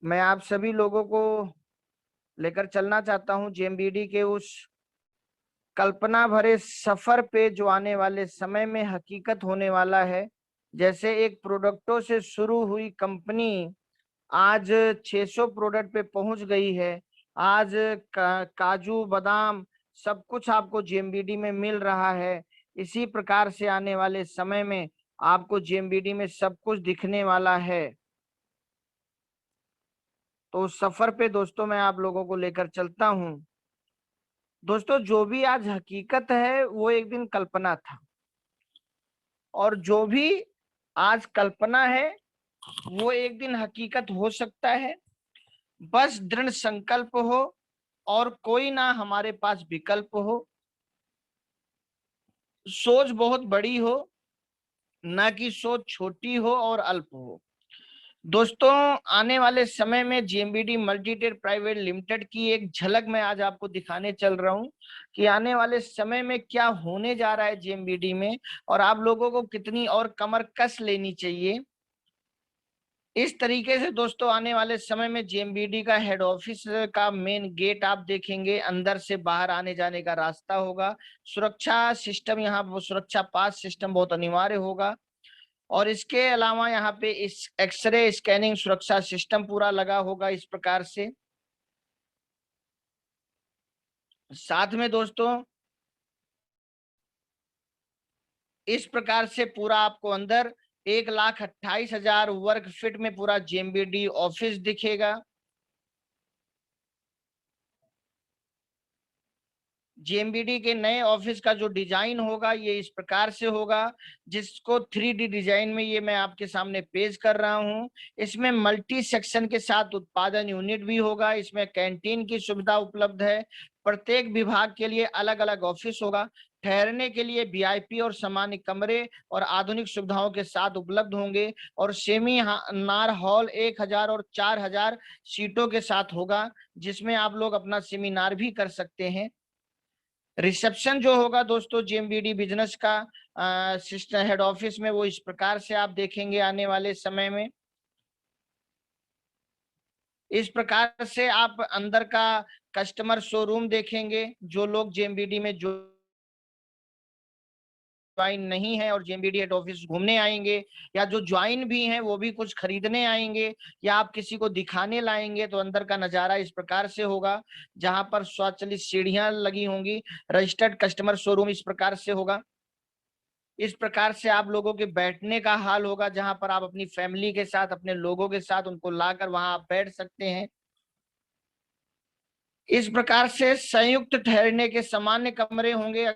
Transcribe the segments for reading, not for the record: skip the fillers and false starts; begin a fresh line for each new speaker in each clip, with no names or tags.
मैं आप सभी लोगों को लेकर चलना चाहता हूं जेएमबीडी के उस कल्पना भरे सफर पे जो आने वाले समय में हकीकत होने वाला है। जैसे एक प्रोडक्टों से शुरू हुई कंपनी आज 600 प्रोडक्ट पे पहुंच गई है। आज काजू बादाम सब कुछ आपको जेएमबीडी में मिल रहा है। इसी प्रकार से आने वाले समय में आपको जेएमबीडी में सब कुछ दिखने वाला है। तो उस सफर पे दोस्तों मैं आप लोगों को लेकर चलता हूं। दोस्तों जो भी आज हकीकत है वो एक दिन कल्पना था, और जो भी आज कल्पना है वो एक दिन हकीकत हो सकता है। बस दृढ़ संकल्प हो और कोई ना हमारे पास विकल्प हो। सोच बहुत बड़ी हो, ना कि सोच छोटी हो और अल्प हो। दोस्तों आने वाले समय में जेएमबीडी मल्टीटेक प्राइवेट लिमिटेड की एक झलक मैं आज आपको दिखाने चल रहा हूं कि आने वाले समय में क्या होने जा रहा है जेएमबीडी में, और आप लोगों को कितनी और कमर कस लेनी चाहिए। इस तरीके से दोस्तों आने वाले समय में जेएमबीडी का हेड ऑफिस का मेन गेट आप देखेंगे, अंदर से बाहर आने जाने का रास्ता होगा। सुरक्षा सिस्टम, यहाँ सुरक्षा पास सिस्टम बहुत अनिवार्य होगा। और इसके अलावा यहाँ पे इस एक्सरे स्कैनिंग सुरक्षा सिस्टम पूरा लगा होगा इस प्रकार से। साथ में दोस्तों इस प्रकार से पूरा आपको अंदर 1,28,000 वर्ग फीट में पूरा जेएमबीडी ऑफिस दिखेगा। जेएमबीडी के नए ऑफिस का जो डिजाइन होगा ये इस प्रकार से होगा, जिसको 3D डिजाइन में ये मैं आपके सामने पेश कर रहा हूं। इसमें मल्टी सेक्शन के साथ उत्पादन यूनिट भी होगा। इसमें कैंटीन की सुविधा उपलब्ध है। प्रत्येक विभाग के लिए अलग अलग ऑफिस होगा। ठहरने के लिए वीआईपी और सामान्य कमरे और आधुनिक सुविधाओं के साथ उपलब्ध होंगे। और सेमी नार हॉल 1,000 और 4,000 सीटों के साथ होगा, जिसमें आप लोग अपना सेमिनार भी कर सकते हैं। रिसेप्शन जो होगा दोस्तों जेएमबीडी बिजनेस का सिस्टम हेड ऑफिस में, वो इस प्रकार से आप देखेंगे आने वाले समय में। इस प्रकार से आप अंदर का कस्टमर शोरूम देखेंगे। जो लोग जेएमबीडी में ज्वाइन नहीं है और जेएमबीडी हेड ऑफिस घूमने आएंगे, या जो ज्वाइन भी हैं वो भी कुछ खरीदने आएंगे, या आप किसी को दिखाने लाएंगे, तो अंदर का नजारा इस प्रकार से होगा, जहां पर स्वचालित सीढ़ियां लगी होंगी। रजिस्टर्ड कस्टमर शोरूम इस प्रकार से होगा। इस प्रकार से आप लोगों के बैठने का हाल होगा, जहां पर आप अपनी फैमिली के साथ, अपने लोगों के साथ उनको लाकर वहां आप बैठ सकते हैं। इस प्रकार से संयुक्त ठहरने के सामान्य कमरे होंगे।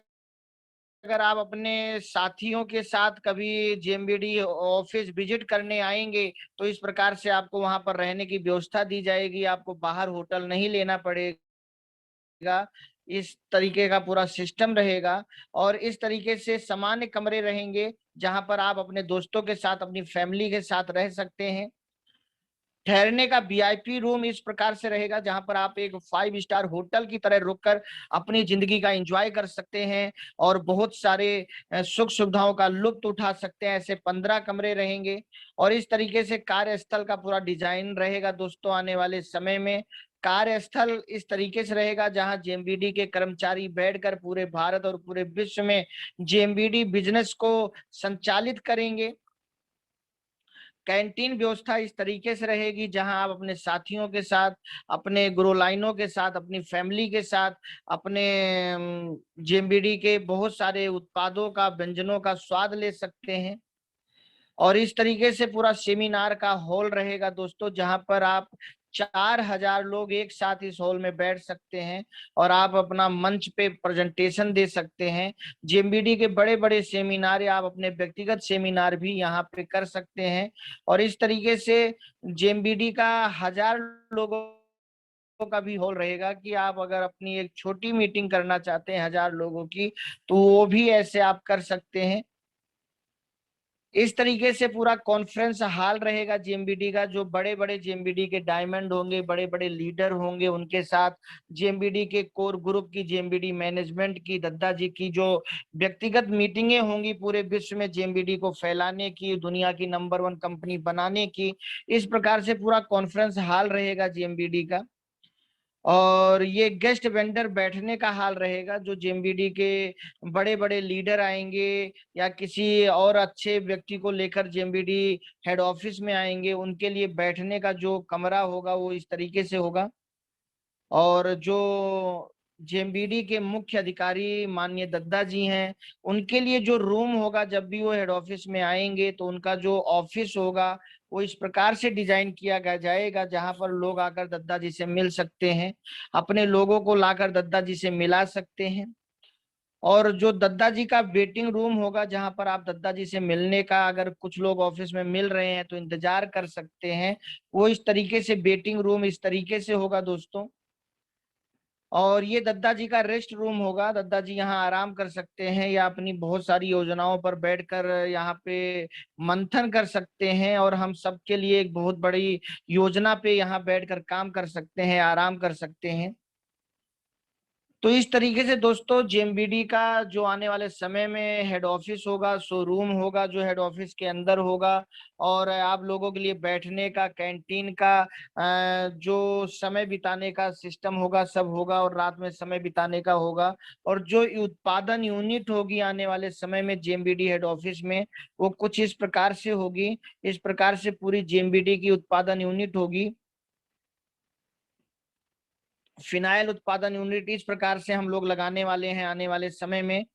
अगर आप अपने साथियों के साथ कभी जेएमबीडी ऑफिस विजिट करने आएंगे, तो इस प्रकार से आपको वहां पर रहने की व्यवस्था दी जाएगी। आपको बाहर होटल नहीं लेना पड़ेगा। इस तरीके का पूरा सिस्टम रहेगा। और इस तरीके से सामान्य कमरे रहेंगे, जहां पर आप अपने दोस्तों के साथ, अपनी फैमिली के साथ रह सकते हैं। ठहरने का वीआईपी रूम इस प्रकार से रहेगा, जहां पर आप एक 5 स्टार होटल की तरह रुककर अपनी जिंदगी का एंजॉय कर सकते हैं और बहुत सारे सुख सुविधाओं का लुत्फ उठा सकते हैं। ऐसे 15 कमरे रहेंगे। और इस तरीके से कार्यस्थल का पूरा डिजाइन रहेगा दोस्तों आने वाले समय में। कार्यस्थल इस तरीके से रहेगा जहां जेएमबीडी के कर्मचारी बैठकर पूरे भारत और पूरे विश्व में जेएमबीडी बिजनेस को संचालित करेंगे। कैंटीन व्यवस्था इस तरीके से रहेगी, जहां आप अपने साथियों के साथ, अपने ग्रो लाइनों के साथ, अपनी फैमिली के साथ, अपने जेएमबीडी के बहुत सारे उत्पादों का, व्यंजनों का स्वाद ले सकते हैं। और इस तरीके से पूरा सेमिनार का हॉल रहेगा दोस्तों, जहां पर आप 4,000 लोग एक साथ इस हॉल में बैठ सकते हैं और आप अपना मंच पे प्रेजेंटेशन दे सकते हैं। जेएमबीडी के बड़े बड़े सेमिनार या आप अपने व्यक्तिगत सेमिनार भी यहाँ पे कर सकते हैं। और इस तरीके से जेएमबीडी का 1,000 लोगों का भी हॉल रहेगा कि आप अगर अपनी एक छोटी मीटिंग करना चाहते हैं 1,000 लोगों की, तो वो भी ऐसे आप कर सकते हैं। इस तरीके से पूरा कॉन्फ्रेंस हॉल रहेगा जेएमबीडी का। जो बड़े बड़े जेएमबीडी के डायमंड होंगे, बड़े बड़े लीडर होंगे, उनके साथ जेएमबीडी के कोर ग्रुप की, जेएमबीडी मैनेजमेंट की, दद्दा जी की जो व्यक्तिगत मीटिंगें होंगी पूरे विश्व में जेएमबीडी को फैलाने की, दुनिया की नंबर 1 कंपनी बनाने की, इस प्रकार से पूरा कॉन्फ्रेंस हॉल रहेगा जेएमबीडी का। और ये गेस्ट वेंडर बैठने का हाल रहेगा, जो जेएमबीडी के बड़े बड़े लीडर आएंगे या किसी और अच्छे व्यक्ति को लेकर जेएमबीडी हेड ऑफिस में आएंगे, उनके लिए बैठने का जो कमरा होगा वो इस तरीके से होगा। और जो जेएमबीडी के मुख्य अधिकारी माननीय दद्दा जी हैं, उनके लिए जो रूम होगा, जब भी वो हेड ऑफिस में आएंगे तो उनका जो ऑफिस होगा वो इस प्रकार से डिजाइन किया गया जाएगा जहां पर लोग आकर दद्दा जी से मिल सकते हैं, अपने लोगों को लाकर दद्दा जी से मिला सकते हैं। और जो दद्दा जी का वेटिंग रूम होगा, जहां पर आप दद्दा जी से मिलने का, अगर कुछ लोग ऑफिस में मिल रहे हैं तो इंतजार कर सकते हैं, वो इस तरीके से वेटिंग रूम इस तरीके से होगा दोस्तों। और ये दद्दा जी का रेस्ट रूम होगा, दद्दा जी यहाँ आराम कर सकते हैं या अपनी बहुत सारी योजनाओं पर बैठकर यहाँ पे मंथन कर सकते हैं, और हम सबके लिए एक बहुत बड़ी योजना पे यहाँ बैठकर काम कर सकते हैं, आराम कर सकते हैं। तो इस तरीके से दोस्तों जेएमबीडी का जो आने वाले समय में हेड ऑफिस होगा, शोरूम होगा जो हेड ऑफिस के अंदर होगा, और आप लोगों के लिए बैठने का, कैंटीन का, जो समय बिताने का सिस्टम होगा सब होगा, और रात में समय बिताने का होगा। और जो उत्पादन यूनिट होगी आने वाले समय में जेएमबीडी हेड ऑफिस में, वो कुछ इस प्रकार से होगी। इस प्रकार से पूरी जेएमबीडी की उत्पादन यूनिट होगी। फिनाइल उत्पादन यूनिट इस प्रकार से हम लोग लगाने वाले हैं आने वाले समय में।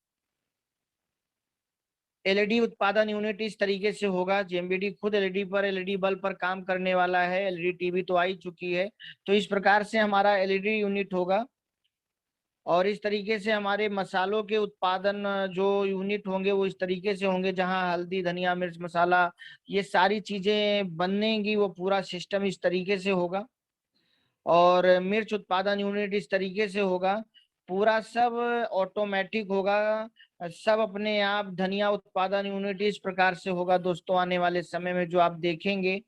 एलईडी उत्पादन यूनिट इस तरीके से होगा, जेएमबीडी खुद एलईडी बल्ब पर काम करने वाला है, एलईडी टीवी तो आ ही चुकी है, तो इस प्रकार से हमारा एलईडी यूनिट होगा। और इस तरीके से हमारे मसालों के उत्पादन जो यूनिट होंगे वो इस तरीके से होंगे, जहां हल्दी, धनिया, मिर्च मसाला ये सारी चीजें बनेंगी, वो पूरा सिस्टम इस तरीके से होगा। और मिर्च उत्पादन यूनिट इस तरीके से होगा, पूरा सब ऑटोमेटिक होगा, सब अपने आप। धनिया उत्पादन यूनिट इस प्रकार से होगा दोस्तों आने वाले समय में जो आप देखेंगे।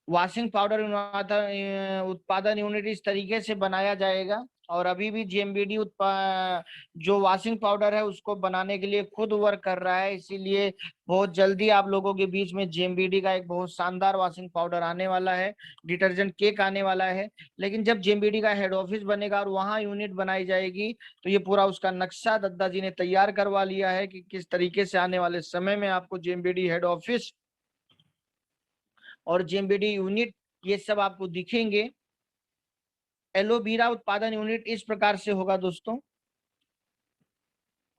वॉशिंग पाउडर उत्पादन यूनिट इस तरीके से बनाया जाएगा। और अभी भी जेएमबीडी जो वॉशिंग पाउडर है उसको बनाने के लिए खुद वर्क कर रहा है, इसीलिए बहुत जल्दी आप लोगों के बीच में जेएमबीडी का एक बहुत शानदार वॉशिंग पाउडर आने वाला है, डिटर्जेंट केक आने वाला है। लेकिन जब जेएमबीडी का हेड ऑफिस बनेगा और वहां यूनिट बनाई जाएगी, तो ये पूरा उसका नक्शा दद्दा जी ने तैयार करवा लिया है कि किस तरीके से आने वाले समय में आपको जेएमबीडी हेड ऑफिस और जेएमबीडी यूनिट ये सब आपको दिखेंगे। एलोवीरा उत्पादन यूनिट इस प्रकार से होगा दोस्तों।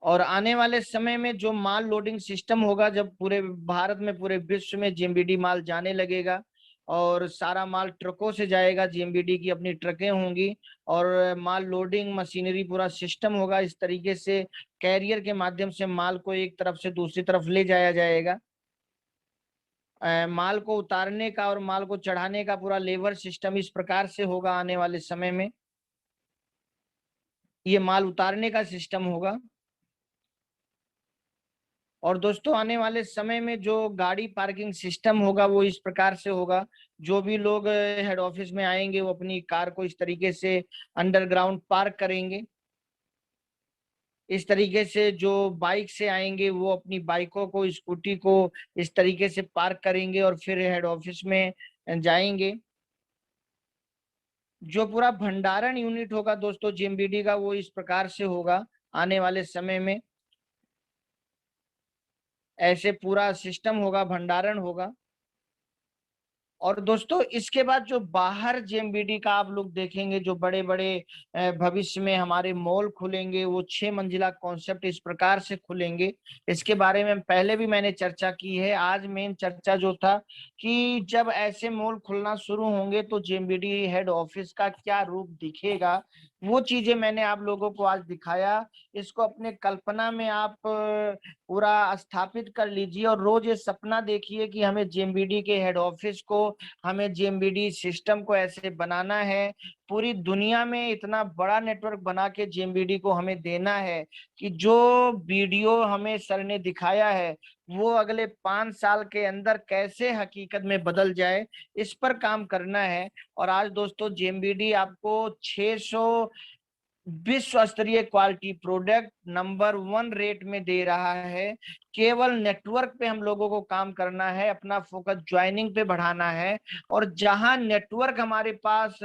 और आने वाले समय में जो माल लोडिंग सिस्टम होगा, जब पूरे भारत में, पूरे विश्व में जेएमबीडी माल जाने लगेगा और सारा माल ट्रकों से जाएगा, जेएमबीडी की अपनी ट्रकें होंगी, और माल लोडिंग मशीनरी पूरा सिस्टम होगा, इस तरीके से कैरियर के माध्यम से माल को एक तरफ से दूसरी तरफ ले जाया जाएगा। माल को उतारने का और माल को चढ़ाने का पूरा लेवर सिस्टम इस प्रकार से होगा आने वाले समय में। ये माल उतारने का सिस्टम होगा। और दोस्तों आने वाले समय में जो गाड़ी पार्किंग सिस्टम होगा वो इस प्रकार से होगा, जो भी लोग हेड ऑफिस में आएंगे वो अपनी कार को इस तरीके से अंडरग्राउंड पार्क करेंगे। इस तरीके से जो बाइक से आएंगे वो अपनी बाइकों को, स्कूटी को इस तरीके से पार्क करेंगे और फिर हेड ऑफिस में जाएंगे। जो पूरा भंडारण यूनिट होगा दोस्तों जेएमबीडी का, वो इस प्रकार से होगा आने वाले समय में। ऐसे पूरा सिस्टम होगा, भंडारण होगा। और दोस्तों इसके बाद जो बाहर जेएमबीडी का आप लोग देखेंगे, जो बड़े बड़े भविष्य में हमारे मॉल खुलेंगे, वो 6 मंजिला कॉन्सेप्ट इस प्रकार से खुलेंगे। इसके बारे में पहले भी मैंने चर्चा की है। आज मेन चर्चा जो था कि जब ऐसे मॉल खुलना शुरू होंगे तो जेएमबीडी हेड ऑफिस का क्या रूप दिखेगा, वो चीजें मैंने आप लोगों को आज दिखाया। इसको अपने कल्पना में आप पूरा स्थापित कर लीजिए और रोज ये सपना देखिए कि हमें जेएमबीडी के हेड ऑफिस को, हमें जेएमबीडी सिस्टम को ऐसे बनाना है, पूरी दुनिया में इतना बड़ा नेटवर्क बना के जेएमबीडी को हमें देना है कि जो वीडियो हमें सर ने दिखाया है वो अगले 5 साल के अंदर कैसे हकीकत में बदल जाए, इस पर काम करना है। और आज दोस्तों जेएमबीडी आपको 600 विश्व स्तरीय क्वालिटी प्रोडक्ट नंबर 1 रेट में दे रहा है। केवल नेटवर्क पे हम लोगों को काम करना है, अपना फोकस ज्वाइनिंग पे बढ़ाना है। और जहां नेटवर्क हमारे पास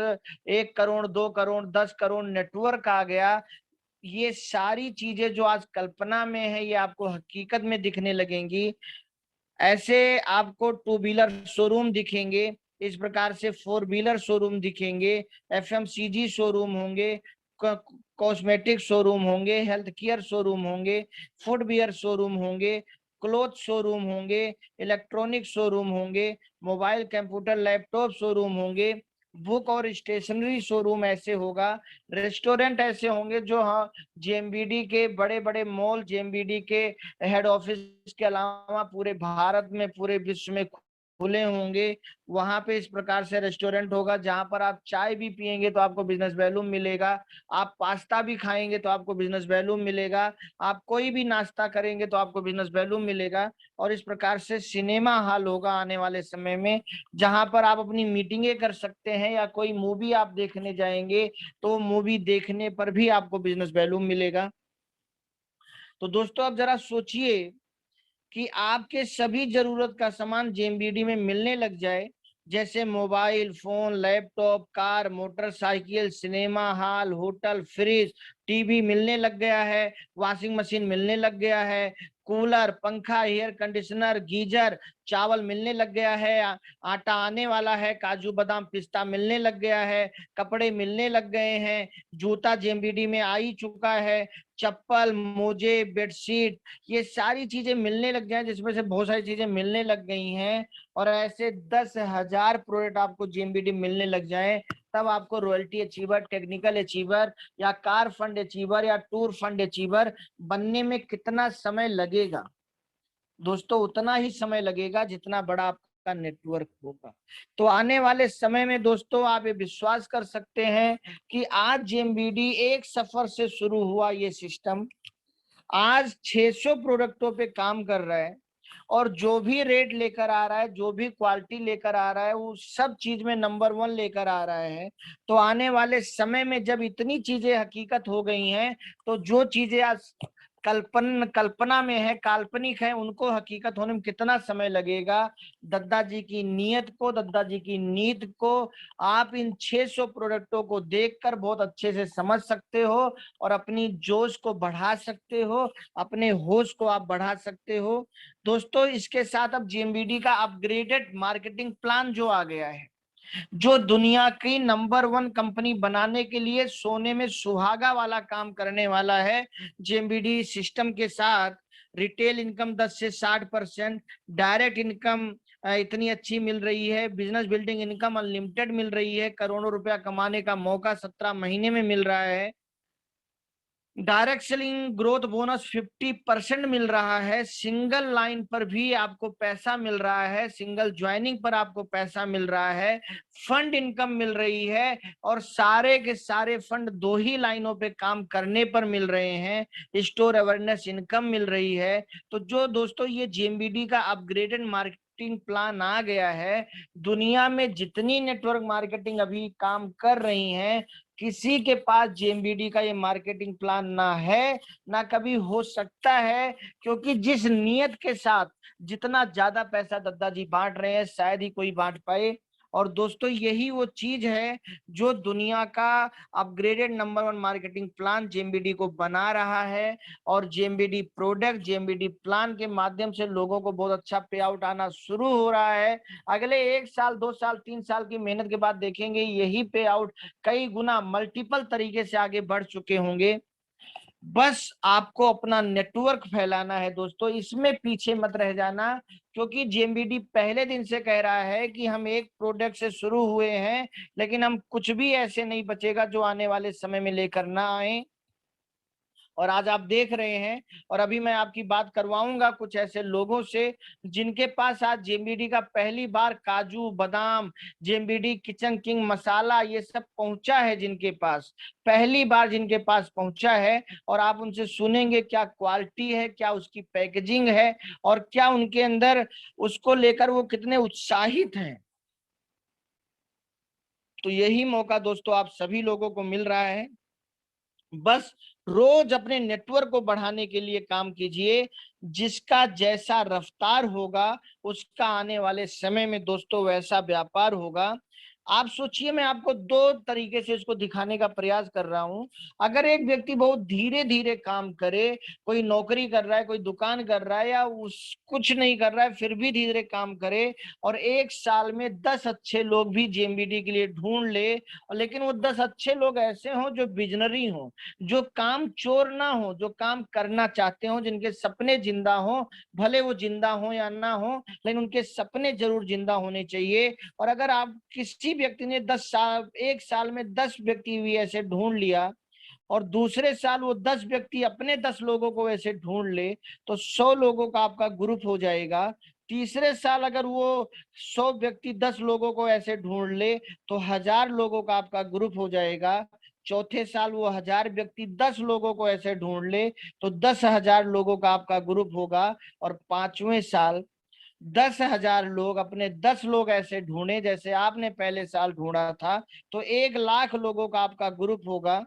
1 करोड़ 2 करोड़ 10 करोड़ नेटवर्क आ गया, ये सारी चीजें जो आज कल्पना में है ये आपको हकीकत में दिखने लगेंगी। ऐसे आपको टू व्हीलर शोरूम दिखेंगे, इस प्रकार से फोर व्हीलर शोरूम दिखेंगे, एफएमसीजी शोरूम होंगे, कॉस्मेटिक शोरूम होंगे, हेल्थ केयर शोरूम होंगे, फुटवियर शोरूम होंगे, क्लोथ शोरूम होंगे, इलेक्ट्रॉनिक शोरूम होंगे, मोबाइल कंप्यूटर लैपटॉप शोरूम होंगे, बुक और स्टेशनरी शोरूम ऐसे होगा, रेस्टोरेंट ऐसे होंगे जो हाँ जेएमबीडी के बड़े बड़े मॉल जेएमबीडी के हेड ऑफिस के अलावा पूरे भारत में पूरे विश्व में खुले होंगे। वहां पे इस प्रकार से रेस्टोरेंट होगा जहां पर आप चाय भी पियेंगे तो आपको बिजनेस वैल्यू मिलेगा, आप पास्ता भी खाएंगे तो आपको बिजनेस वैल्यू मिलेगा, आप कोई भी नाश्ता करेंगे तो आपको बिजनेस वैल्यू मिलेगा। और इस प्रकार से सिनेमा हॉल होगा आने वाले समय में, जहां पर आप अपनी मीटिंगें कर सकते हैं या कोई मूवी आप देखने जाएंगे तो मूवी देखने पर भी आपको बिजनेस वैल्यू मिलेगा। तो दोस्तों अब जरा सोचिए कि आपके सभी जरूरत का सामान जेएमबीडी में मिलने लग जाए, जैसे mobile phone, laptop, car, motorcycle, cinema hall, hotel, fridge, TV मिलने लग गया है, वॉशिंग मशीन मिलने लग गया है, कूलर, पंखा, एयर कंडीशनर, गीजर, चावल मिलने लग गया है, आटा आने वाला है, काजू बादाम पिस्ता मिलने लग गया है, कपड़े मिलने लग गए हैं, जूता जेएमबीडी में आ ही चुका है, चप्पल, मोजे, बेडशीट, ये सारी चीजें मिलने लग जाए, जिसमें से बहुत सारी चीजें मिलने लग गई हैं। और ऐसे 10,000 प्रोडक्ट आपको जेएमबीडी मिलने लग जाए, तब आपको रॉयल्टी अचीवर, टेक्निकल अचीवर या कार फंड अचीवर या टूर फंड अचीवर बनने में कितना समय लगेगा? दोस्तों उतना ही समय लगेगा जितना बड़ा आपका नेटवर्क होगा। तो आने वाले समय में दोस्तों आप ये विश्वास कर सकते हैं कि आज जेएमबीडी एक सफर से शुरू हुआ ये सिस्टम आज 600 प्रोडक्टों पे काम कर रहा है, और जो भी रेट लेकर आ रहा है, जो भी क्वालिटी लेकर आ रहा है, वो सब चीज में नंबर 1 लेकर आ रहा है। तो आने वाले समय में जब इतनी चीजें हकीकत हो गई हैं, तो जो चीजें आज कल्पना में है, काल्पनिक है, उनको हकीकत होने में कितना समय लगेगा? दद्दा जी की नीयत को, दद्दा जी की नीत को आप इन 600 प्रोडक्टों को देखकर बहुत अच्छे से समझ सकते हो और अपनी जोश को बढ़ा सकते हो, अपने होश को आप बढ़ा सकते हो। दोस्तों इसके साथ अब जेएमबीडी का अपग्रेडेड मार्केटिंग प्लान जो आ गया है, जो दुनिया की नंबर 1 कंपनी बनाने के लिए सोने में सुहागा वाला काम करने वाला है। जेएमबीडी सिस्टम के साथ रिटेल इनकम 10 से 60%, डायरेक्ट इनकम इतनी अच्छी मिल रही है, बिजनेस बिल्डिंग इनकम अनलिमिटेड मिल रही है, करोड़ों रुपया कमाने का मौका 17 महीने में मिल रहा है, डायरेक्ट सेलिंग ग्रोथ बोनस 50% मिल रहा है, सिंगल लाइन पर भी आपको पैसा मिल रहा है, सिंगल ज्वाइनिंग पर आपको पैसा मिल रहा है, फंड इनकम मिल रही है, और सारे के सारे फंड 2 ही लाइनों पे काम करने पर मिल रहे हैं, स्टोर अवेयरनेस इनकम मिल रही है। तो जो दोस्तों ये जेएमबीडी का अपग्रेडेड मार्केटिंग प्लान आ गया है, दुनिया में जितनी नेटवर्क मार्केटिंग अभी काम कर रही हैं, किसी के पास जेएमबीडी का ये मार्केटिंग प्लान ना है, ना कभी हो सकता है, क्योंकि जिस नियत के साथ जितना ज्यादा पैसा दद्दा जी बांट रहे हैं शायद ही कोई बांट पाए। और दोस्तों यही वो चीज है जो दुनिया का अपग्रेडेड नंबर 1 मार्केटिंग प्लान जेएमबीडी को बना रहा है। और जेएमबीडी प्रोडक्ट, जेएमबीडी प्लान के माध्यम से लोगों को बहुत अच्छा पे आउट आना शुरू हो रहा है। अगले 1 साल 2 साल 3 साल की मेहनत के बाद देखेंगे यही पे आउट कई गुना मल्टीपल तरीके से आगे बढ़ चुके होंगे। बस आपको अपना नेटवर्क फैलाना है दोस्तों, इसमें पीछे मत रह जाना, क्योंकि जेएमबीडी पहले दिन से कह रहा है कि हम एक प्रोडक्ट से शुरू हुए हैं, लेकिन हम कुछ भी ऐसे नहीं बचेगा जो आने वाले समय में लेकर ना आए। और आज आप देख रहे हैं, और अभी मैं आपकी बात करवाऊंगा कुछ ऐसे लोगों से जिनके पास आज जेएमबीडी का पहली बार काजू बादाम, जेएमबीडी किचन किंग मसाला ये सब पहुंचा है, जिनके पास पहली बार जिनके पास पहुंचा है। और आप उनसे सुनेंगे क्या क्वालिटी है, क्या उसकी पैकेजिंग है, और क्या उनके अंदर उसको लेकर वो कितने उत्साहित हैं। तो यही मौका दोस्तों आप सभी लोगों को मिल रहा है। बस रोज अपने नेटवर्क को बढ़ाने के लिए काम कीजिए। जिसका जैसा रफ्तार होगा उसका आने वाले समय में दोस्तों वैसा व्यापार होगा। आप सोचिए, मैं आपको दो तरीके से इसको दिखाने का प्रयास कर रहा हूं। अगर एक व्यक्ति बहुत धीरे धीरे काम करे, कोई नौकरी कर रहा है, कोई दुकान कर रहा है, या उस कुछ नहीं कर रहा है फिर भी धीरे धीरे काम करे, और एक साल में 10 अच्छे लोग भी जेएमबीडी के लिए ढूंढ ले, और लेकिन वो 10 अच्छे लोग ऐसे हों जो विजनरी हों, जो काम चोर ना हो, जो काम करना चाहते हो, जिनके सपने जिंदा हो, भले वो जिंदा हो या ना हो, लेकिन उनके सपने जरूर जिंदा होने चाहिए। और अगर आप किसी व्यक्ति ने 10 साल, एक साल में 10 व्यक्ति भी ऐसे ढूंढ लिया, और दूसरे साल वो 10 व्यक्ति अपने 10 लोगों को ऐसे ढूंढ ले, तो 100 लोगों का आपका ग्रुप हो जाएगा। तीसरे साल अगर वो 100 व्यक्ति 10 लोगों को ऐसे ढूंढ ले, तो 1000 लोगों का आपका ग्रुप हो जाएगा। चौथे साल वो 1000 व्यक्ति 10 लोगों को ऐसे ढूंढ ले, तो 10,000 लोगों का आपका ग्रुप होगा। और पांचवें साल 10,000 लोग अपने 10 लोग ऐसे ढूंढे जैसे आपने पहले साल ढूंढा था, तो 1,00,000 लोगों का आपका ग्रुप होगा।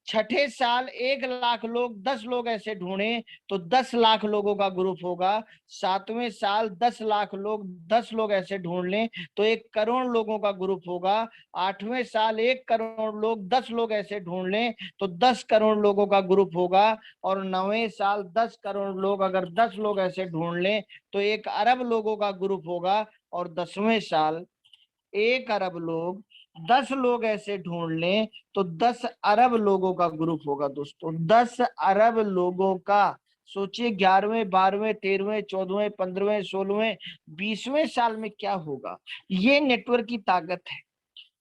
छठे साल 1,00,000 लोग 10 लोग ऐसे ढूंढे, तो 10,00,000 लोगों का ग्रुप होगा। सातवें साल 10,00,000 लोग 10 लोग ऐसे ढूंढ लें, तो 1 करोड़ लोगों का ग्रुप होगा। आठवें साल 1 करोड़ लोग 10 लोग ऐसे ढूंढ लें, तो 10 करोड़ लोगों का ग्रुप होगा। और नवें साल 10 करोड़ लोग अगर 10 लोग ऐसे ढूंढ लें, तो 1 अरब लोगों का ग्रुप होगा। और 10वें साल 1 अरब लोग 10 लोग ऐसे ढूंढ लें, तो 10 अरब लोगों का ग्रुप होगा दोस्तों, 10 अरब लोगों का। सोचिए 11वें 12वें 13वें 14वें 15वें 16वें 20वें साल में क्या होगा। ये नेटवर्क की ताकत है।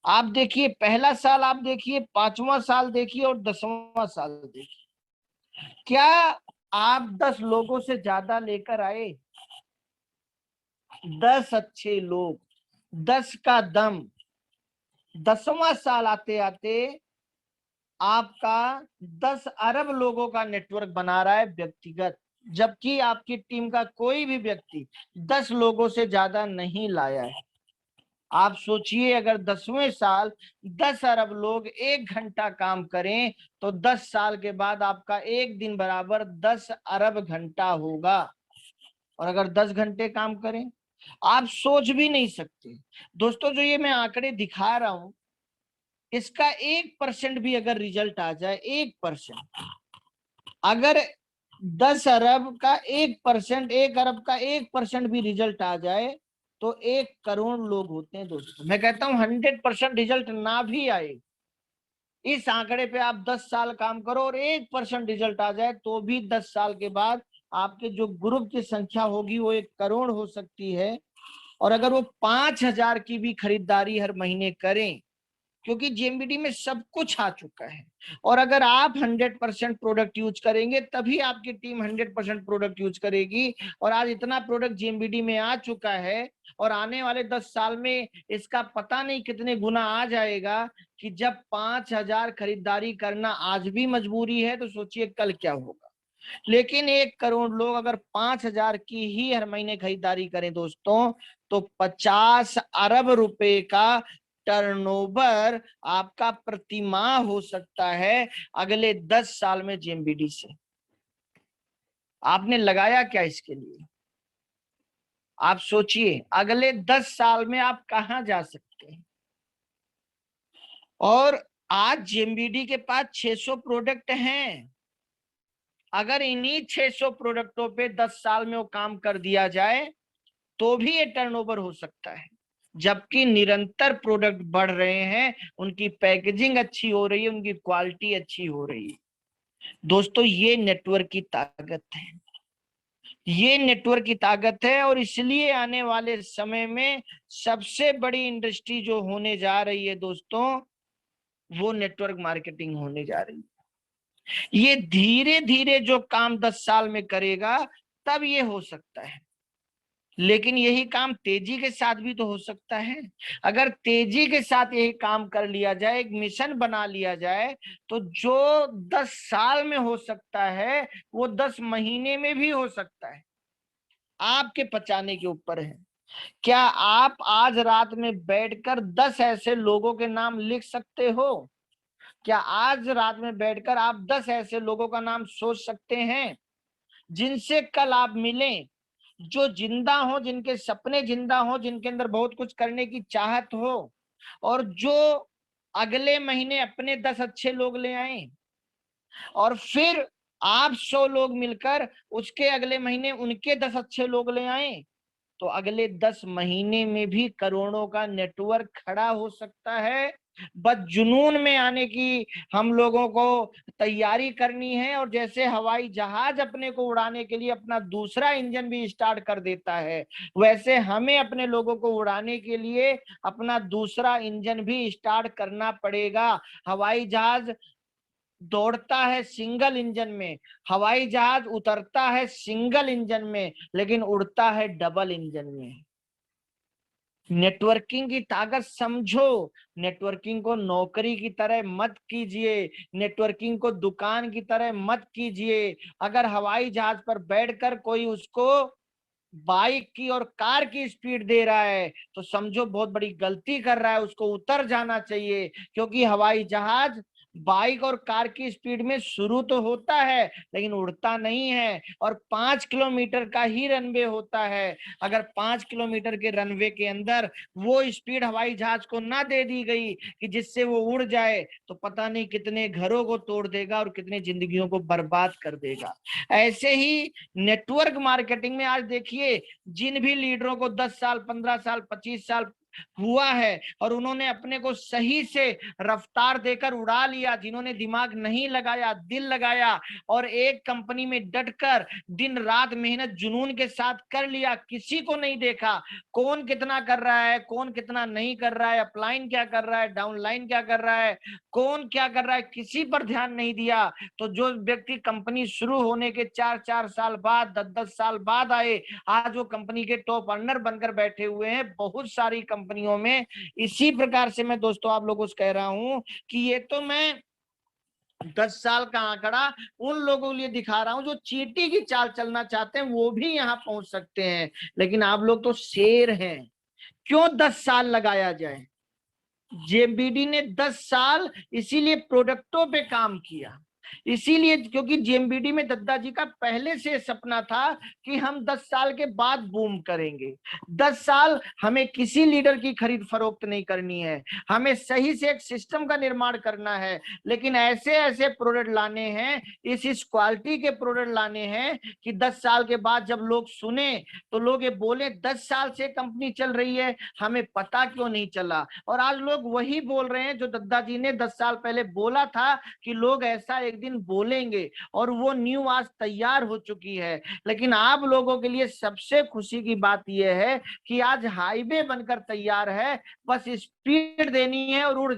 आप देखिए, पहला साल आप देखिए, पांचवा साल देखिए, और 10वां साल देखिए। क्या आप 10 लोगों से ज्यादा लेकर आए? 10 अच्छे लोग, 10 का दम। 10वां साल आते आते आपका 10 अरब लोगों का नेटवर्क बना रहा है व्यक्तिगत, जबकि आपकी टीम का कोई भी व्यक्ति 10 लोगों से ज्यादा नहीं लाया है। आप सोचिए, अगर 10वें साल 10 अरब लोग 1 घंटा काम करें, तो 10 साल के बाद आपका एक दिन बराबर 10 अरब घंटा होगा। और अगर 10 घंटे काम करें, आप सोच भी नहीं सकते दोस्तों, जो ये मैं आंकड़े दिखा रहा हूं, इसका 1% भी अगर रिजल्ट आ जाए, 1%, अगर 10 अरब का 1%, 1 अरब का 1% भी रिजल्ट आ जाए, तो 1 करोड़ लोग होते हैं दोस्तों। मैं कहता हूं 100% रिजल्ट ना भी आए, इस आंकड़े पे आप 10 साल काम करो, और 1% रिजल्ट आ जाए, तो भी 10 साल के बाद आपके जो ग्रुप की संख्या होगी वो 1 करोड़ हो सकती है। और अगर वो 5,000 की भी खरीदारी हर महीने करें, क्योंकि जेएमबीडी में सब कुछ आ चुका है, और अगर आप 100% प्रोडक्ट यूज करेंगे तभी आपकी टीम 100% प्रोडक्ट यूज करेगी। और आज इतना प्रोडक्ट जेएमबीडी में आ चुका है, और आने वाले 10 साल में इसका पता नहीं कितने गुना आ जाएगा, कि जब 5,000 खरीदारी करना आज भी मजबूरी है, तो सोचिए कल क्या होगा। लेकिन 1 करोड़ लोग अगर 5,000 की ही हर महीने खरीदारी करें दोस्तों, तो 50 अरब रुपए का टर्नओवर आपका प्रतिमाह हो सकता है अगले 10 साल में जेएमबीडी से। आपने लगाया क्या इसके लिए? आप सोचिए, अगले 10 साल में आप कहां जा सकते हैं। और आज जेएमबीडी के पास 600 प्रोडक्ट हैं। अगर इन्हीं 600 प्रोडक्टों पे 10 साल में वो काम कर दिया जाए, तो भी ये टर्नओवर हो सकता है। जबकि निरंतर प्रोडक्ट बढ़ रहे हैं, उनकी पैकेजिंग अच्छी हो रही है, उनकी क्वालिटी अच्छी हो रही है। दोस्तों ये नेटवर्क की ताकत है, ये नेटवर्क की ताकत है। और इसलिए आने वाले समय में सबसे बड़ी इंडस्ट्री जो होने जा रही है दोस्तों, वो नेटवर्क मार्केटिंग होने जा रही है। ये धीरे धीरे जो काम 10 साल में करेगा तब ये हो सकता है, लेकिन यही काम तेजी के साथ भी तो हो सकता है। अगर तेजी के साथ यही काम कर लिया जाए, एक मिशन बना लिया जाए, तो जो 10 साल में हो सकता है वो 10 महीने में भी हो सकता है। आपके पचाने के ऊपर है। क्या आप आज रात में बैठकर 10 ऐसे लोगों के नाम लिख सकते हो? क्या आज रात में बैठकर आप 10 ऐसे लोगों का नाम सोच सकते हैं जिनसे कल आप मिलें, जो जिंदा हो, जिनके सपने जिंदा हो, जिनके अंदर बहुत कुछ करने की चाहत हो, और जो अगले महीने अपने 10 अच्छे लोग ले आए, और फिर आप 100 लोग मिलकर उसके अगले महीने उनके 10 अच्छे लोग ले आए, तो अगले 10 महीने में भी करोड़ों का नेटवर्क खड़ा हो सकता है। बस जुनून में आने की हम लोगों को तैयारी करनी है। और जैसे हवाई जहाज अपने को उड़ाने के लिए अपना दूसरा इंजन भी स्टार्ट कर देता है, वैसे हमें अपने लोगों को उड़ाने के लिए अपना दूसरा इंजन भी स्टार्ट करना पड़ेगा। हवाई जहाज दौड़ता है सिंगल इंजन में, हवाई जहाज उतरता है सिंगल इंजन में, लेकिन उड़ता है डबल इंजन में। नेटवर्किंग की ताकत समझो। नेटवर्किंग को नौकरी की तरह मत कीजिए, नेटवर्किंग को दुकान की तरह मत कीजिए। अगर हवाई जहाज पर बैठकर कोई उसको बाइक की और कार की स्पीड दे रहा है, तो समझो बहुत बड़ी गलती कर रहा है, उसको उतर जाना चाहिए। क्योंकि हवाई जहाज बाइक और कार की स्पीड में शुरू तो होता है, लेकिन उड़ता नहीं है। और 5 किलोमीटर का ही रनवे होता है। अगर 5 किलोमीटर के रनवे के अंदर वो स्पीड हवाई जहाज को ना दे दी गई कि जिससे वो उड़ जाए, तो पता नहीं कितने घरों को तोड़ देगा और कितने जिंदगियों को बर्बाद कर देगा। ऐसे ही नेटवर्क मार्केटिंग में आज देखिए, जिन भी लीडरों को 10 साल, 15 साल, 25 साल हुआ है और उन्होंने अपने को सही से रफ्तार देकर उड़ा लिया, जिन्होंने दिमाग नहीं लगाया, दिल लगाया, और एक कंपनी में डटकर दिन रात मेहनत जुनून के साथ कर लिया, किसी को नहीं देखा कौन कितना कर रहा है, कौन कितना नहीं कर रहा है, अपलाइन क्या कर रहा है, डाउनलाइन क्या कर रहा है, कौन क्या कर रहा है, किसी पर ध्यान नहीं दिया, तो जो व्यक्ति कंपनी शुरू होने के 4-4 साल बाद, 10-10 साल बाद आए, आज वो कंपनी के टॉप अर्नर बनकर बैठे हुए हैं बहुत सारी कंपनियों में। इसी प्रकार से मैं दोस्तों आप लोगों से कह रहा हूं कि ये तो मैं 10 साल का आंकड़ा उन लोगों के लिए दिखा रहा हूं जो चींटी की चाल चलना चाहते हैं, वो भी यहां पहुंच सकते हैं। लेकिन आप लोग तो शेर हैं, क्यों 10 साल लगाया जाए? जेएमबीडी ने 10 साल इसीलिए प्रोडक्टों पे काम किया, इसीलिए क्योंकि जेएमबीडी में दद्दा जी का पहले से सपना था कि हम 10 साल के बाद बूम करेंगे। 10 साल हमें किसी लीडर की खरीद फरोख्त नहीं करनी है, हमें सही से एक सिस्टम का निर्माण करना है, लेकिन ऐसे ऐसे प्रोडक्ट लाने हैं, इस क्वालिटी के प्रोडक्ट लाने हैं कि 10 साल के बाद जब लोग सुने तो लोग ये बोले 10 साल से कंपनी चल रही है, हमें पता क्यों नहीं चला। और आज लोग वही बोल रहे हैं जो दद्दा जी ने 10 साल पहले बोला था कि लोग ऐसा एक दिन बोलेंगे, और वो न्यू आज तैयार हो चुकी है। लेकिन आप लोगों के लिए सबसे खुशी की बात यह है कि आज हाईवे बनकर तैयार है, बस स्पीड देनी है और उड़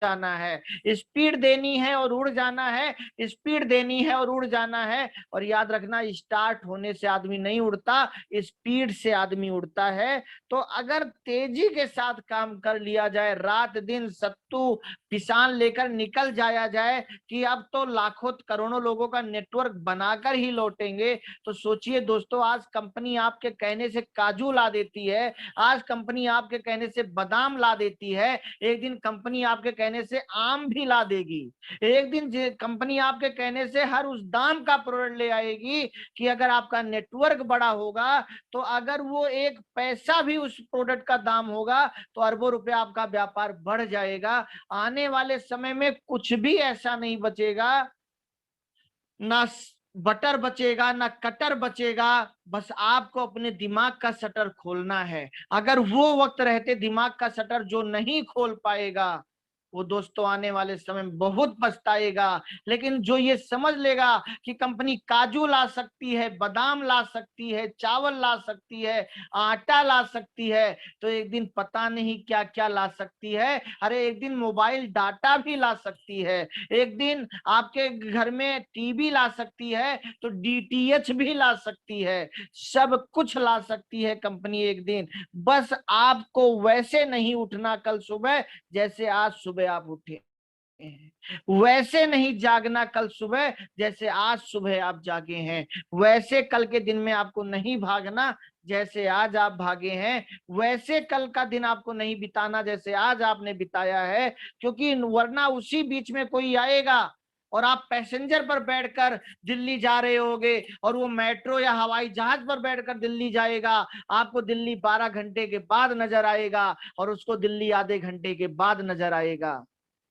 जाना है, स्पीड देनी है और उड़ जाना है, स्पीड देनी है और उड़ जाना है। और याद रखना, स्टार्ट होने से आदमी नहीं उड़ता, स्पीड से आदमी उड़ता है। तो अगर तेजी के साथ काम कर लिया जाए, रात दिन सत्तू पिसान लेकर निकल जाया जाए कि अब तो लाखों करोड़ों लोगों का नेटवर्क बनाकर ही लौटेंगे, तो सोचिए दोस्तों, आज कंपनी आपके कहने से काजू ला देती है, आज कंपनी आपके कहने से बादाम ला देती है, एक दिन कंपनी आपके कहने से आम भी ला देगी, एक दिन कंपनी आपके कहने से हर उस दाम का प्रोडक्ट ले आएगी कि अगर आपका नेटवर्क बड़ा होगा तो अगर वो एक पैसा भी उस प्रोडक्ट का दाम होगा तो अरबों रुपया आपका व्यापार बढ़ जाएगा। आने वाले समय में कुछ भी ऐसा नहीं बचेगा, ना बटर बचेगा ना कटर बचेगा, बस आपको अपने दिमाग का शटर खोलना है। अगर वो वक्त रहते दिमाग का शटर जो नहीं खोल पाएगा, वो दोस्तों आने वाले समय में बहुत पछताएगा। लेकिन जो ये समझ लेगा कि कंपनी काजू ला सकती है, बादाम ला सकती है, चावल ला सकती है, आटा ला सकती है, तो एक दिन पता नहीं क्या क्या ला सकती है। अरे एक दिन मोबाइल डाटा भी ला सकती है, एक दिन आपके घर में टीवी ला सकती है, तो डीटीएच भी ला सकती है, सब कुछ ला सकती है कंपनी एक दिन। बस आपको वैसे नहीं उठना कल सुबह जैसे आज सुबह आप उठे हैं, वैसे नहीं जागना कल सुबह जैसे आज सुबह आप जागे हैं, वैसे कल के दिन में आपको नहीं भागना जैसे आज आप भागे हैं, वैसे कल का दिन आपको नहीं बिताना जैसे आज आपने बिताया है। क्योंकि वरना उसी बीच में कोई आएगा और आप पैसेंजर पर बैठकर दिल्ली जा रहे होगे, और वो मेट्रो या हवाई जहाज पर बैठकर दिल्ली जाएगा, आपको दिल्ली 12 घंटे के बाद नजर आएगा और उसको दिल्ली आधे घंटे के बाद नजर आएगा।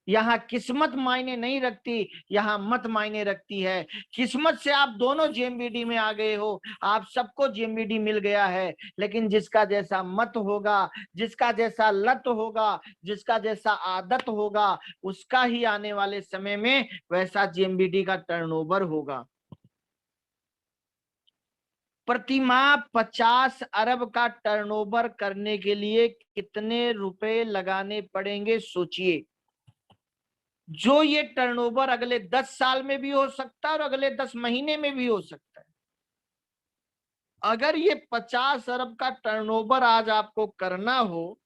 यहाँ किस्मत मायने नहीं रखती, यहाँ मत मायने रखती है। किस्मत से आप दोनों जेएमबीडी में आ गए हो, आप सबको जेएमबीडी मिल गया है, लेकिन जिसका जैसा मत होगा, जिसका जैसा लत होगा, जिसका जैसा आदत होगा, उसका ही आने वाले समय में वैसा जेएमबीडी का टर्नओवर होगा। प्रतिमाह 50 अरब का टर्नओवर करने के लिए कितने रुपए लगाने पड़ेंगे, सोचिए। जो ये टर्नओवर अगले 10 साल में भी हो सकता है और अगले 10 महीने में भी हो सकता है। अगर ये 50 अरब का टर्नओवर आज आपको करना हो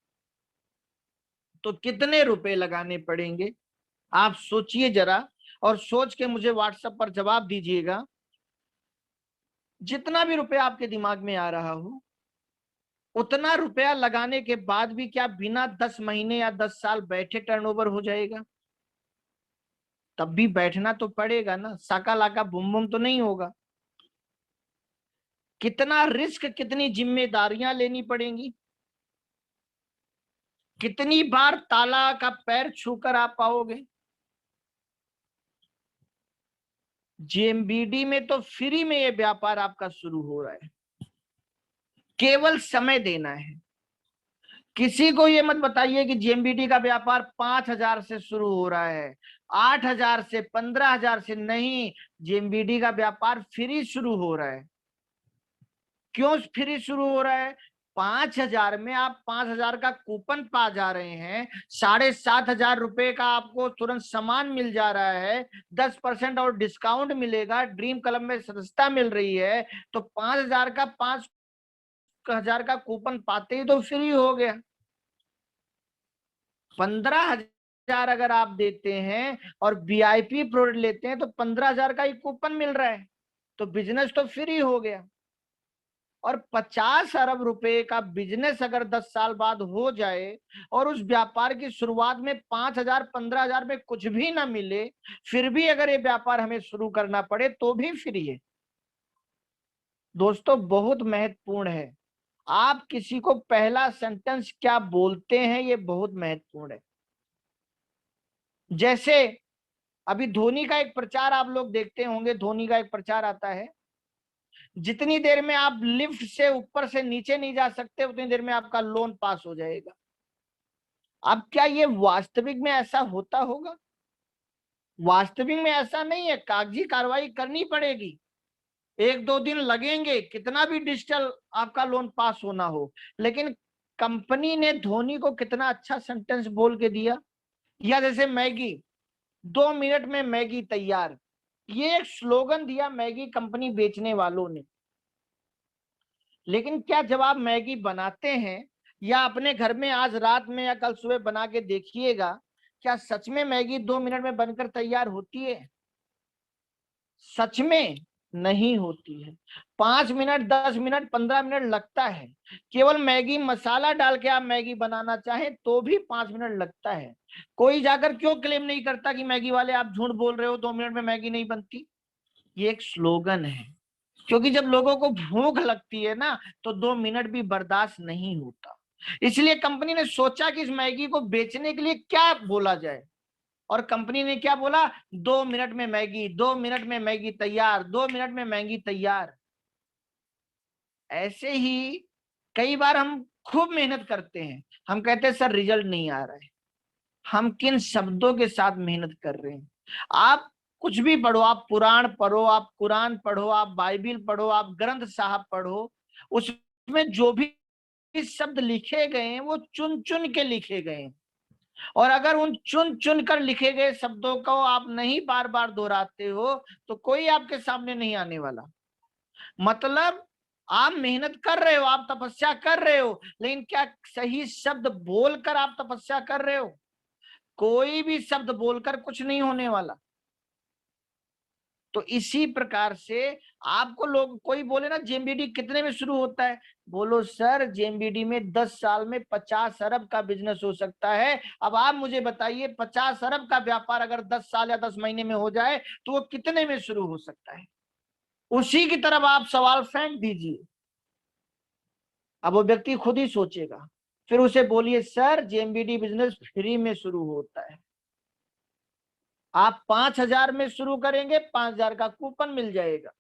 तो कितने रुपए लगाने पड़ेंगे, आप सोचिए जरा, और सोच के मुझे व्हाट्सएप पर जवाब दीजिएगा। जितना भी रुपया आपके दिमाग में आ रहा हो, उतना रुपया लगाने के बाद भी क्या बिना 10 महीने या 10 साल बैठे टर्नओवर हो जाएगा? तब भी बैठना तो पड़ेगा ना, साका लाका बुम बुम तो नहीं होगा। कितना रिस्क, कितनी जिम्मेदारियां लेनी पड़ेंगी, कितनी बार ताला का पैर छूकर आप पाओगे। जेएमबीडी में तो फ्री में ये व्यापार आपका शुरू हो रहा है, केवल समय देना है। किसी को ये मत बताइए कि जेएमबीडी का व्यापार 5,000 से शुरू हो रहा है, 8,000 से, 15,000 से नहीं। जेएमबीडी का व्यापार फ्री शुरू हो रहा है। क्यों फ्री शुरू हो रहा है? 5,000 में आप 5,000 का कूपन पा जा रहे हैं, 7,500 रुपए का आपको तुरंत सामान मिल जा रहा है, 10% और डिस्काउंट मिलेगा, ड्रीम क्लब में सदस्यता मिल रही है, तो 5,000 का 5,000 का कूपन पाते ही तो फ्री हो गया। 15,000 अगर आप देते हैं और वीआईपी प्रोडक्ट लेते हैं तो 15,000 का ही कूपन मिल रहा है, तो बिजनेस तो फ्री हो गया। और 50 अरब रुपए का बिजनेस अगर 10 साल बाद हो जाए और उस व्यापार की शुरुआत में 5,000 15,000 में कुछ भी ना मिले, फिर भी अगर ये व्यापार हमें शुरू करना पड़े तो भी फ्री है। दोस्तों बहुत महत्वपूर्ण है, आप किसी को पहला सेंटेंस क्या बोलते हैं ये बहुत महत्वपूर्ण है। जैसे अभी धोनी का एक प्रचार आप लोग देखते होंगे, धोनी का एक प्रचार आता है, जितनी देर में आप लिफ्ट से ऊपर से नीचे नहीं जा सकते उतनी देर में आपका लोन पास हो जाएगा। अब क्या ये वास्तविक में ऐसा होता होगा? वास्तविक में ऐसा नहीं है, कागजी कार्रवाई करनी पड़ेगी, 1-2 दिन लगेंगे, कितना भी डिजिटल आपका लोन पास होना हो। लेकिन कंपनी ने धोनी को कितना अच्छा सेंटेंस बोल के दिया। या जैसे मैगी, 2 मिनट में मैगी तैयार, ये एक स्लोगन दिया मैगी कंपनी बेचने वालों ने। लेकिन क्या जब आप मैगी बनाते हैं या अपने घर में आज रात में या कल सुबह बना के देखिएगा, क्या सच में मैगी 2 मिनट में बनकर तैयार होती है? सच में नहीं होती है। 5 मिनट, 10 मिनट, 15 मिनट लगता है। केवल मैगी मसाला डाल के आप मैगी बनाना चाहें तो भी 5 मिनट लगता है। कोई जाकर क्यों क्लेम नहीं करता कि मैगी वाले आप झूठ बोल रहे हो, 2 मिनट में मैगी नहीं बनती? ये एक स्लोगन है, क्योंकि जब लोगों को भूख लगती है ना तो 2 मिनट भी बर्दाश्त नहीं होता। इसलिए कंपनी ने सोचा कि इस मैगी को बेचने के लिए क्या बोला जाए, और कंपनी ने क्या बोला? 2 मिनट में मैगी, 2 मिनट में मैगी तैयार, 2 मिनट में मैगी तैयार। ऐसे ही कई बार हम खूब मेहनत करते हैं, हम कहते हैं सर रिजल्ट नहीं आ रहा है, हम किन शब्दों के साथ मेहनत कर रहे हैं। आप कुछ भी पढ़ो, आप पुराण पढ़ो, आप कुरान पढ़ो, आप बाइबिल पढ़ो, आप ग्रंथ साहब पढ़ो, उसमें जो भी शब्द लिखे गए हैं वो चुन चुन के लिखे गए हैं। और अगर उन चुन चुन कर लिखे गए शब्दों को आप नहीं बार बार दोहराते हो तो कोई आपके सामने नहीं आने वाला। मतलब आप मेहनत कर रहे हो, आप तपस्या कर रहे हो, लेकिन क्या सही शब्द बोलकर आप तपस्या कर रहे हो? कोई भी शब्द बोलकर कुछ नहीं होने वाला। तो इसी प्रकार से आपको लोग कोई बोले ना जेएमबीडी कितने में शुरू होता है, बोलो सर जेएमबीडी में 10 साल में 50 अरब का बिजनेस हो सकता है। अब आप मुझे बताइए 50 अरब का व्यापार अगर 10 साल या 10 महीने में हो जाए तो वो कितने में शुरू हो सकता है? उसी की तरफ आप सवाल फेंक दीजिए, अब वो व्यक्ति खुद ही सोचेगा। फिर उसे बोलिए सर जेएमबीडी बिजनेस फ्री में शुरू होता है, आप 5,000 में शुरू करेंगे 5,000 का कूपन मिल जाएगा,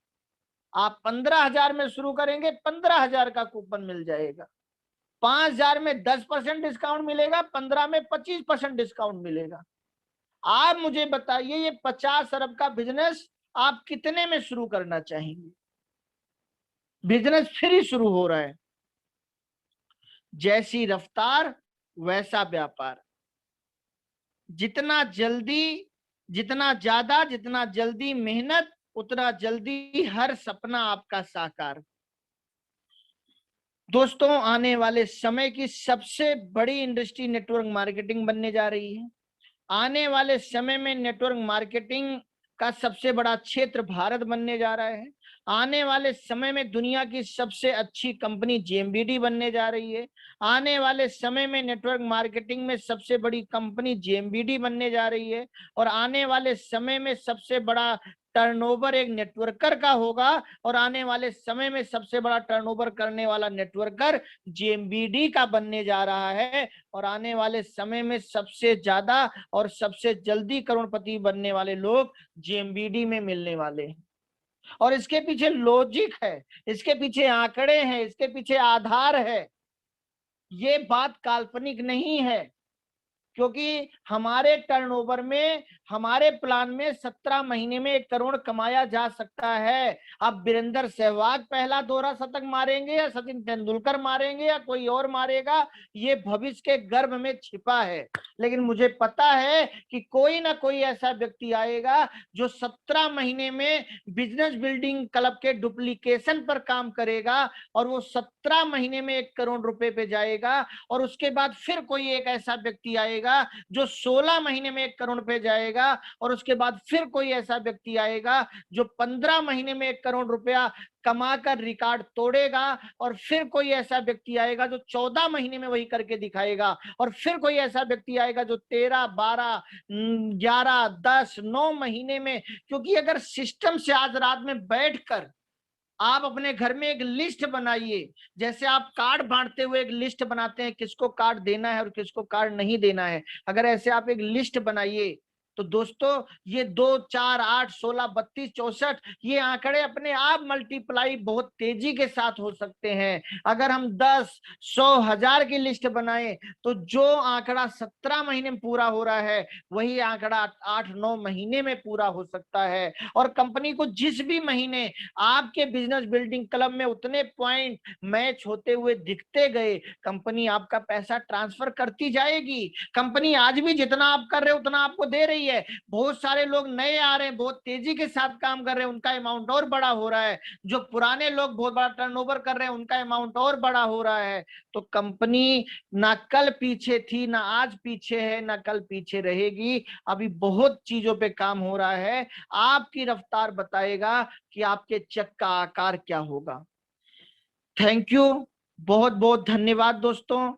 आप 15,000 में शुरू करेंगे 15,000 का कूपन मिल जाएगा, 5,000 में 10% डिस्काउंट मिलेगा, 15 में 25% डिस्काउंट मिलेगा। आप मुझे बताइए ये 50 अरब का बिजनेस आप कितने में शुरू करना चाहेंगे? बिजनेस फ्री शुरू हो रहा है, जैसी रफ्तार वैसा व्यापार। जितना जल्दी, जितना ज्यादा, जितना जल्दी मेहनत, उतना जल्दी हर सपना आपका साकार। दोस्तों आने वाले समय की सबसे बड़ी इंडस्ट्री नेटवर्क मार्केटिंग बनने जा रही है। आने वाले समय में नेटवर्क मार्केटिंग का सबसे बड़ा क्षेत्र भारत बनने जा रहा है। आने वाले समय में दुनिया की सबसे अच्छी कंपनी जेएमबीडी बनने जा रही है। आने वाले समय में नेटवर्क मार्केटिंग में सबसे बड़ी कंपनी जेएमबीडी बनने जा रही है। और आने वाले समय में सबसे बड़ा टर्नओवर एक नेटवर्कर का होगा, और आने वाले समय में सबसे बड़ा टर्नओवर करने वाला नेटवर्कर जेएमबीडी का बनने जा रहा है। और आने वाले समय में सबसे ज्यादा और सबसे जल्दी करोड़पति बनने वाले लोग जेएमबीडी में मिलने वाले हैं। और इसके पीछे लॉजिक है, इसके पीछे आंकड़े हैं, इसके पीछे आधार है। ये बात काल्पनिक नहीं है, क्योंकि हमारे टर्नओवर में, हमारे प्लान में 17 महीने में 1 करोड़ कमाया जा सकता है। अब वीरेंद्र सहवाग पहला दोहरा शतक मारेंगे या सचिन तेंदुलकर मारेंगे या कोई और मारेगा, ये भविष्य के गर्भ में छिपा है। लेकिन मुझे पता है कि कोई ना कोई ऐसा व्यक्ति आएगा जो 17 महीने में बिजनेस बिल्डिंग क्लब के डुप्लीकेशन पर काम करेगा, और वो 17 महीने में 1 करोड़ रुपए पे जाएगा। और उसके बाद फिर कोई एक ऐसा व्यक्ति आएगा जो 16 महीने में 1 करोड़ पे जाएगा, और उसके बाद फिर कोई ऐसा व्यक्ति आएगा जो 15 महीने में 1 करोड़ रुपया कमाकर रिकॉर्ड तोड़ेगा, और फिर कोई ऐसा व्यक्ति आएगा जो 14 महीने में वही करके दिखाएगा, और फिर कोई ऐसा व्यक्ति आएगा जो 13, 12, 11, 10, 9 महीने में। क्योंकि अगर सिस्टम से आज रात में बैठकर आप अपने घर में एक लिस्ट बनाइए, जैसे आप कार्ड बांटते हुए एक लिस्ट बनाते हैं किसको कार्ड देना है और किसको कार्ड नहीं देना है, अगर ऐसे आप एक लिस्ट बनाइए तो दोस्तों ये 2, 4, 8, 16, 32, 64 ये आंकड़े अपने आप मल्टीप्लाई बहुत तेजी के साथ हो सकते हैं। अगर हम 10, 100, 1000 की लिस्ट बनाएं तो जो आंकड़ा 17 महीने में पूरा हो रहा है वही आंकड़ा 8, 9 महीने में पूरा हो सकता है। और कंपनी को जिस भी महीने आपके बिजनेस बिल्डिंग क्लब में उतने पॉइंट मैच होते हुए दिखते गए, कंपनी आपका पैसा ट्रांसफर करती जाएगी। कंपनी आज भी जितना आप कर रहे हो उतना आपको दे रही है। बहुत सारे लोग नए आ रहे हैं, बहुत तेजी के साथ काम कर रहे हैं, उनका अमाउंट और बड़ा हो रहा है। जो पुराने लोग बहुत बड़ा टर्नओवर कर रहे हैं उनका अमाउंट और बड़ा हो रहा है। तो कंपनी ना कल पीछे थी, ना आज पीछे है, ना कल पीछे रहेगी। अभी बहुत चीजों पे काम हो रहा है। आपकी रफ्तार बताएगा कि आपके चेक का आकार क्या होगा। थैंक यू, बहुत बहुत धन्यवाद दोस्तों।